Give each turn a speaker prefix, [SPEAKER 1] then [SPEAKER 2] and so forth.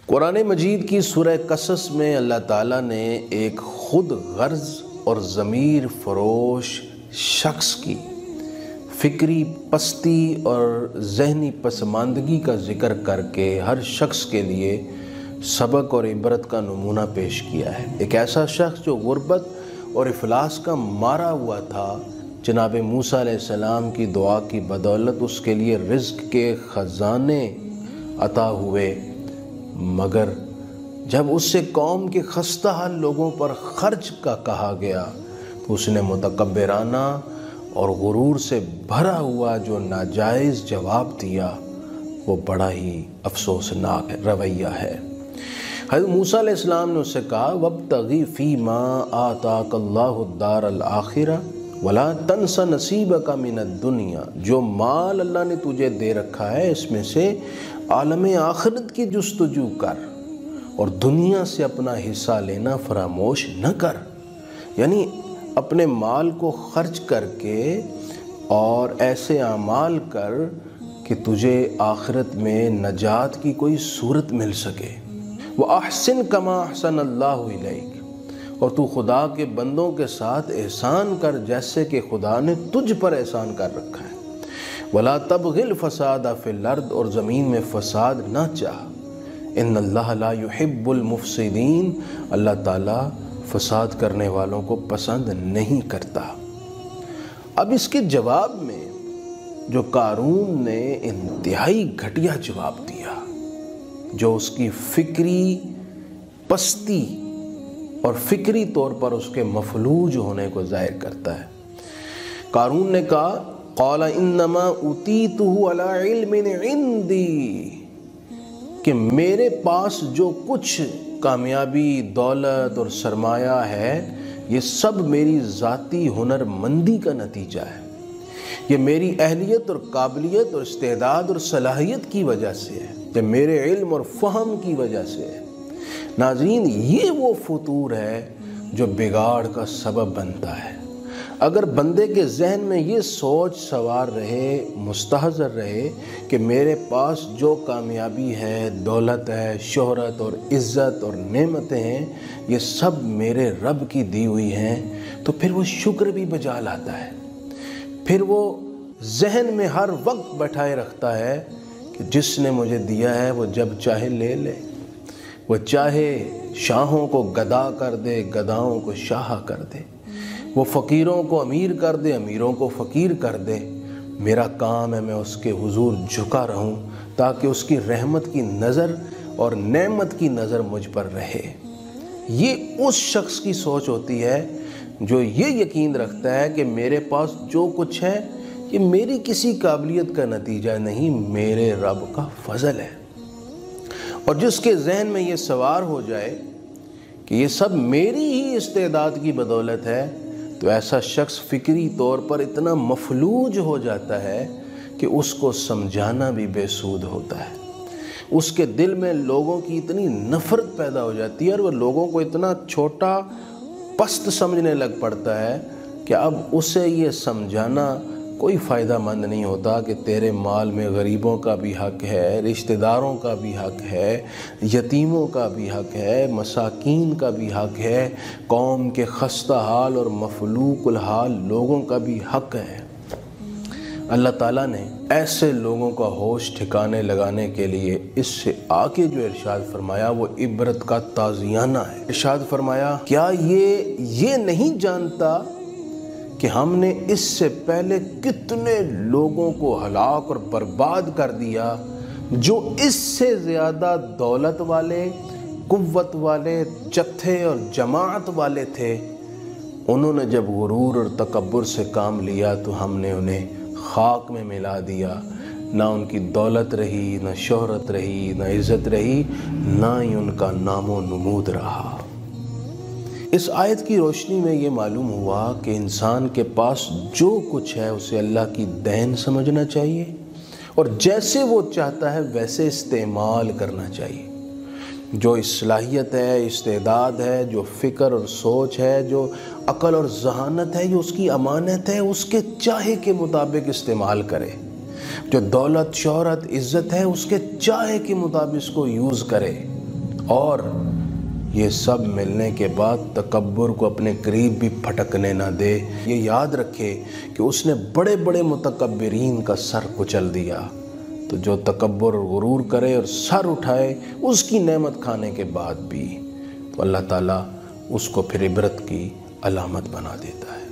[SPEAKER 1] قرآن مجید کی سورہ قصص میں اللہ تعالیٰ نے ایک خود غرض اور ضمیر فروش شخص کی فکری پستی اور ذہنی پسماندگی کا ذکر کر کے ہر شخص کے لیے سبق اور عبرت کا نمونہ پیش کیا ہے۔ ایک ایسا شخص جو غربت اور افلاس کا مارا ہوا تھا، جناب موسیٰ علیہ السلام کی دعا کی بدولت اس کے لیے رزق کے خزانے عطا ہوئے، مگر جب اس سے قوم کے خستہ حال لوگوں پر خرچ کا کہا گیا تو اس نے متکبرانہ اور غرور سے بھرا ہوا جو ناجائز جواب دیا، وہ بڑا ہی افسوسناک رویہ ہے۔ حضرت موسیٰ علیہ السلام نے اس سے کہا وَابْتَغِ فِيمَا آتَاكَ اللَّهُ الدَّارَ الْآخِرَةَ وَلَا تَنْسَ نَصِيبَكَ مِنَ الدُّنْيَا، جو مال اللہ نے تجھے دے رکھا ہے اس میں سے عالم آخرت کی جستجو کر اور دنیا سے اپنا حصہ لینا فراموش نہ کر۔ یعنی اپنے مال کو خرچ کر کے اور ایسے اعمال کر کہ تجھے آخرت میں نجات کی کوئی صورت مل سکے۔ وَأَحْسِن كَمَا أَحْسَنَ اللَّهُ إِلَيْكَ، اور تو خدا کے بندوں کے ساتھ احسان کر جیسے کہ خدا نے تجھ پر احسان کر رکھا ہے۔ وَلَا تَبْغِ الْفَسَادَ فِي الْأَرْضِ، اور زمین میں فساد نہ چاہ۔ إِنَّ اللَّهَ لَا يُحِبُّ الْمُفْسِدِينَ، اللہ تعالیٰ فساد کرنے والوں کو پسند نہیں کرتا۔ اب اس کے جواب میں جو قارون نے انتہائی گھٹیا جواب دیا، جو اس کی فکری پستی اور فکری طور پر اس کے مفلوج ہونے کو ظاہر کرتا ہے۔ قارون نے کہا قال انما اوتیتہ علی علم عندی، کہ میرے پاس جو کچھ کامیابی، دولت اور سرمایہ ہے یہ سب میری ذاتی ہنر مندی کا نتیجہ ہے، یہ میری اہلیت اور قابلیت اور استعداد اور صلاحیت کی وجہ سے ہے، یہ میرے علم اور فہم کی وجہ سے ہے۔ ناظرین، یہ وہ فطور ہے جو بگاڑ کا سبب بنتا ہے۔ اگر بندے کے ذہن میں یہ سوچ سوار رہے، مستحضر رہے کہ میرے پاس جو کامیابی ہے، دولت ہے، شہرت اور عزت اور نعمتیں ہیں، یہ سب میرے رب کی دی ہوئی ہیں، تو پھر وہ شکر بھی بجا لاتا ہے۔ پھر وہ ذہن میں ہر وقت بٹھائے رکھتا ہے کہ جس نے مجھے دیا ہے وہ جب چاہے لے لے، وہ چاہے شاہوں کو گدا کر دے، گداؤں کو شاہ کر دے، وہ فقیروں کو امیر کر دے، امیروں کو فقیر کر دے، میرا کام ہے میں اس کے حضور جھکا رہوں تاکہ اس کی رحمت کی نظر اور نعمت کی نظر مجھ پر رہے۔ یہ اس شخص کی سوچ ہوتی ہے جو یہ یقین رکھتا ہے کہ میرے پاس جو کچھ ہے یہ میری کسی قابلیت کا نتیجہ نہیں، میرے رب کا فضل ہے۔ اور جس کے ذہن میں یہ سوار ہو جائے کہ یہ سب میری ہی استعداد کی بدولت ہے، تو ایسا شخص فکری طور پر اتنا مفلوج ہو جاتا ہے کہ اس کو سمجھانا بھی بے سود ہوتا ہے۔ اس کے دل میں لوگوں کی اتنی نفرت پیدا ہو جاتی ہے اور وہ لوگوں کو اتنا چھوٹا پست سمجھنے لگ پڑتا ہے کہ اب اسے یہ سمجھانا کوئی فائدہ مند نہیں ہوتا کہ تیرے مال میں غریبوں کا بھی حق ہے، رشتہ داروں کا بھی حق ہے، یتیموں کا بھی حق ہے، مساکین کا بھی حق ہے، قوم کے خستہ حال اور مفلوق الحال لوگوں کا بھی حق ہے۔ اللہ تعالیٰ نے ایسے لوگوں کا ہوش ٹھکانے لگانے کے لیے اس سے آگے جو ارشاد فرمایا وہ عبرت کا تازیانہ ہے۔ ارشاد فرمایا کیا یہ نہیں جانتا کہ ہم نے اس سے پہلے کتنے لوگوں کو ہلاک اور برباد کر دیا جو اس سے زیادہ دولت والے، قوت والے، جتھے اور جماعت والے تھے، انہوں نے جب غرور اور تکبر سے کام لیا تو ہم نے انہیں خاک میں ملا دیا، نہ ان کی دولت رہی، نہ شہرت رہی، نہ عزت رہی، نہ ہی ان کا نام و نمود رہا۔ اس آیت کی روشنی میں یہ معلوم ہوا کہ انسان کے پاس جو کچھ ہے اسے اللہ کی دین سمجھنا چاہیے اور جیسے وہ چاہتا ہے ویسے استعمال کرنا چاہیے۔ جو صلاحیت ہے، استعداد ہے، جو فکر اور سوچ ہے، جو عقل اور ذہانت ہے، یہ اس کی امانت ہے، اس کے چاہے کے مطابق استعمال کرے۔ جو دولت، شہرت، عزت ہے، اس کے چاہے کے مطابق اس کو یوز کرے۔ اور یہ سب ملنے کے بعد تکبر کو اپنے قریب بھی پھٹکنے نہ دے۔ یہ یاد رکھے کہ اس نے بڑے بڑے متکبرین کا سر کچل دیا، تو جو تکبر اور غرور کرے اور سر اٹھائے اس کی نعمت کھانے کے بعد بھی، تو اللہ تعالیٰ اس کو پھر عبرت کی علامت بنا دیتا ہے۔